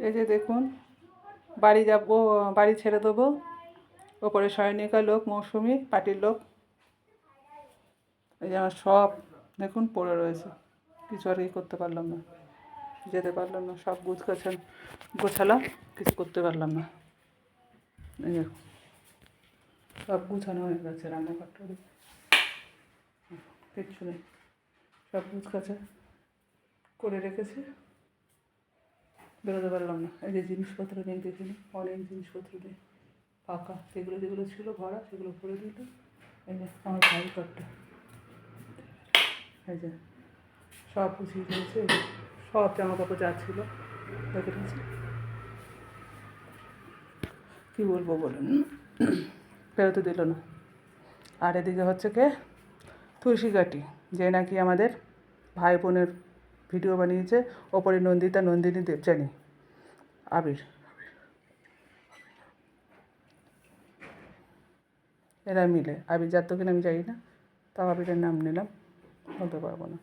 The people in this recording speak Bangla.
এই যে দেখুন, বাড়ি যাবো, বাড়ি ছেড়ে দেবো। ওপরে সয়নিকা লোক, মৌসুমি পার্টির লোক। এই যে আমার সব দেখুন পড়ে রয়েছে, কিছু আর করতে পারলাম না, যেতে পারলাম না। সব গোছালাম, কিছু করতে পারলাম না। এই দেখুন সব গুছানো হয়ে গেছে, রান্নাঘরটা কিচ্ছু নেই, সব গুছগাছা করে রেখেছি, বেরোতে পারলাম না। এই যে জিনিসপত্র নেই, দেখিনি অনেক জিনিসপত্র নেই, ফাঁকা। যেগুলো যেগুলো ছিল ভরা সেগুলো ভরে দিল। এই যে আমার ভাই ঘরটা, এই যে সব গুছিয়ে দিয়েছে, সব জামা কাপড় যা ছিল রেখে দিয়েছে। কী বলবো বলুন, বেরোতে দিল না। আর এদিকে হচ্ছে কে, তুলসী কাটি, যে নাকি আমাদের ভাই বোনের ভিডিও বানিয়েছে। ওপরে নন্দিতা, নন্দিনী, দেবযানী, আবির, এরা মিলে। আবির যার তো কিনা আমি জানি না, তাও আবিরের নাম নিলাম, বলতে পারবো না।